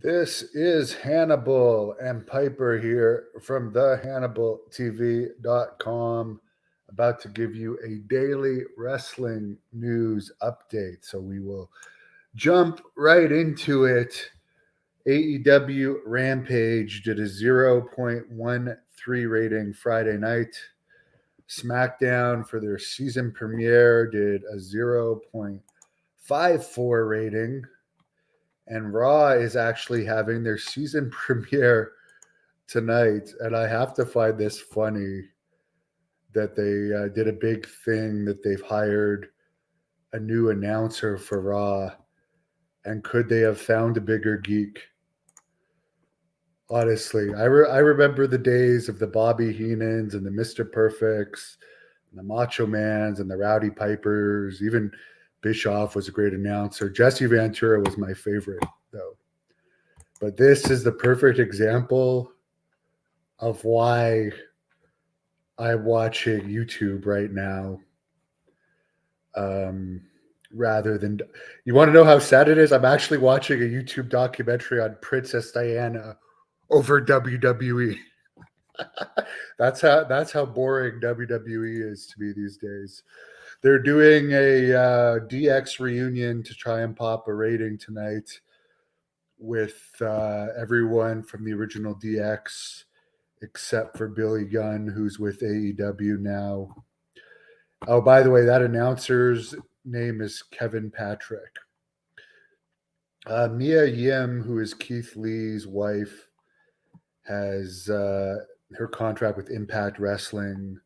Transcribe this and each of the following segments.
This is Hannibal and Piper here from the HannibalTV.com, about to give you a daily wrestling news update. So we will jump right into it. AEW Rampage did a 0.13 rating Friday night. SmackDown for their season premiere did a 0.54 rating. And Raw is actually having their season premiere tonight. And I have to find this funny that they did a big thing that they've hired a new announcer for Raw. And could they have found a bigger geek? Honestly, I remember the days of the Bobby Heenans and the Mr. Perfects and the Macho Mans and the Rowdy Pipers. Even Bischoff was a great announcer. Jesse Ventura was my favorite, though. But this is the perfect example of why I'm watching YouTube right now. Rather than, you want to know how sad it is? I'm actually watching a YouTube documentary on Princess Diana over WWE. That's how boring WWE is to me these days. They're doing a DX reunion to try and pop a rating tonight with everyone from the original DX except for Billy Gunn, who's with AEW now. Oh, by the way, that announcer's name is Kevin Patrick. Mia Yim, who is Keith Lee's wife, has her contract with Impact Wrestling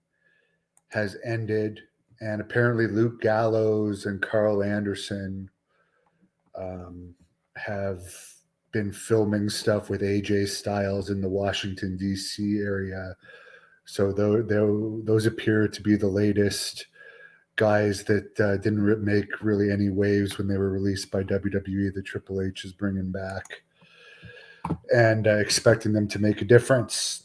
has ended, and apparently Luke Gallows and Carl Anderson have been filming stuff with AJ Styles in the Washington D.C. area. So those appear to be the latest guys that didn't make really any waves when they were released by WWE that Triple H is bringing back and expecting them to make a difference.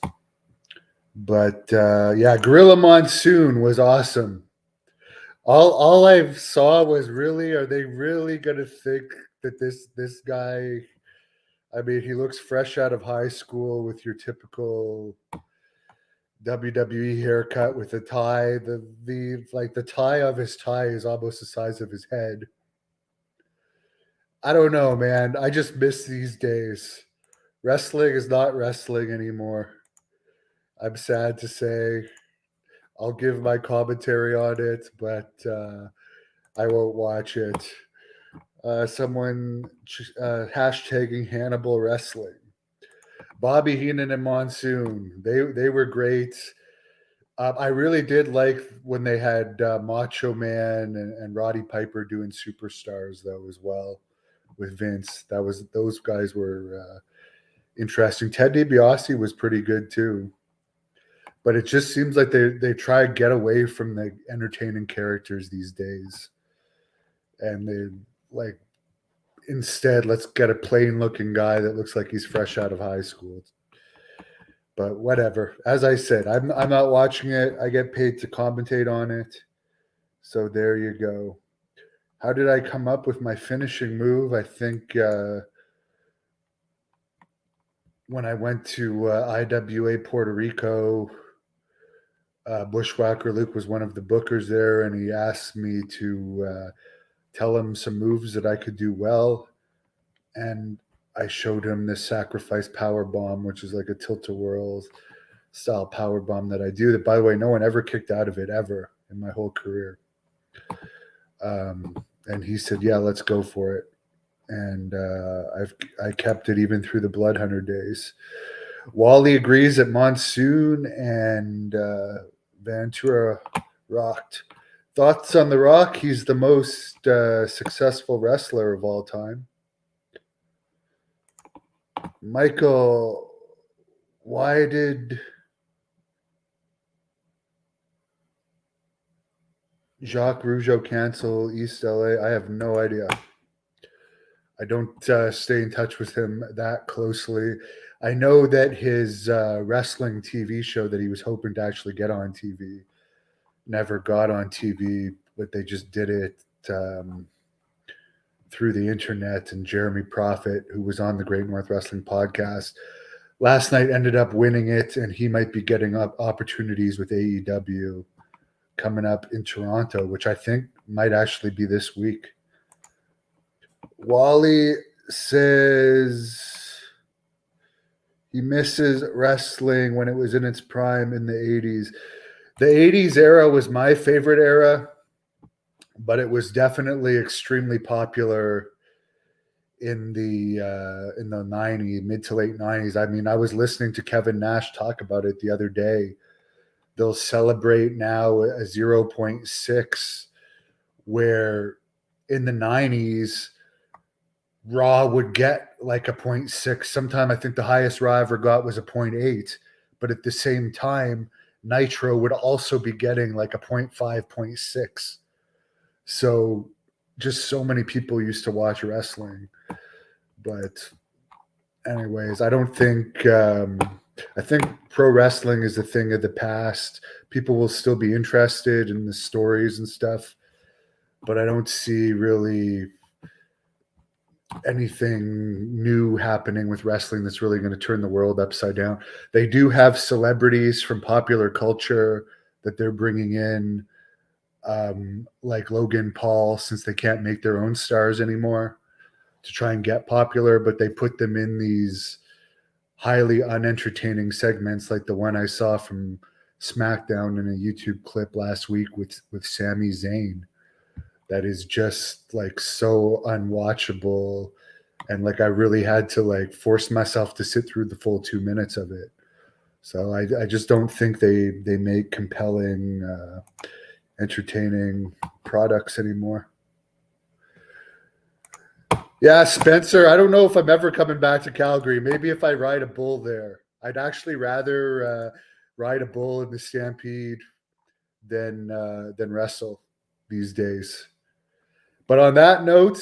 But yeah, Gorilla Monsoon was awesome. All I saw was, really, are they really gonna think that this guy? I mean, he looks fresh out of high school with your typical WWE haircut with a tie. The tie of his tie is almost the size of his head. I don't know, man. I just miss these days. Wrestling is not wrestling anymore. I'm sad to say. I'll give my commentary on it, but I won't watch it. Someone hashtagging Hannibal Wrestling. Bobby Heenan and Monsoon. They were great. I really did like when they had Macho Man and Roddy Piper doing Superstars, though, as well, with Vince. Those guys were interesting. Ted DiBiase was pretty good too, but it just seems like they try to get away from the entertaining characters these days, and they like, instead, let's get a plain looking guy that looks like he's fresh out of high school. But whatever. As I said, I'm not watching it. I get paid to commentate on it. So there you go. How did I come up with my finishing move? I think when I went to IWA Puerto Rico, Bushwhacker Luke was one of the bookers there, and he asked me to tell him some moves that I could do well. And I showed him this sacrifice power bomb, which is like a tilt-a-whirl style power bomb that I do. That, by the way, no one ever kicked out of it ever in my whole career. And he said, "Yeah, let's go for it." And I kept it even through the Blood Hunter days. Wally agrees that Monsoon and Ventura rocked. Thoughts on The Rock? He's the most successful wrestler of all time. Michael, why did Jacques Rougeau cancel East LA? I have no idea. I don't stay in touch with him that closely. I know that his wrestling TV show that he was hoping to actually get on TV never got on TV, but they just did it through the internet, and Jeremy Prophet, who was on the Great North Wrestling podcast last night, ended up winning it, and he might be getting up opportunities with AEW coming up in Toronto, which I think might actually be this week. Wally says he misses wrestling when it was in its prime in the 80s. The 80s era was my favorite era, but it was definitely extremely popular in the 90s, mid to late 90s. I mean, I was listening to Kevin Nash talk about it the other day. They'll celebrate now a 0.6, where in the 90s, Raw would get like a 0.6. Sometime I think the highest Raw ever got was a 0.8. But at the same time, Nitro would also be getting like a 0.5, 0.6. So just so many people used to watch wrestling. But anyways, I don't think I think pro wrestling is a thing of the past. People will still be interested in the stories and stuff, but I don't see really anything new happening with wrestling that's really going to turn the world upside down. They do have celebrities from popular culture that they're bringing in, like Logan Paul, since they can't make their own stars anymore, to try and get popular, but they put them in these highly unentertaining segments like the one I saw from SmackDown in a YouTube clip last week with Sami Zayn. That is just like so unwatchable, and like I really had to like force myself to sit through the full 2 minutes of it. So I just don't think they make compelling, entertaining products anymore. Yeah, Spencer, I don't know if I'm ever coming back to Calgary. Maybe if I ride a bull there. I'd actually rather ride a bull in the Stampede than wrestle these days. But on that note,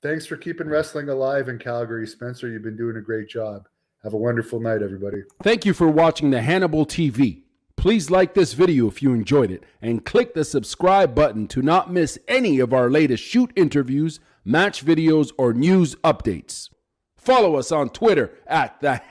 thanks for keeping wrestling alive in Calgary, Spencer. You've been doing a great job. Have a wonderful night, everybody. Thank you for watching the Hannibal TV. Please like this video if you enjoyed it, and click the subscribe button to not miss any of our latest shoot interviews, match videos, or news updates. Follow us on Twitter at the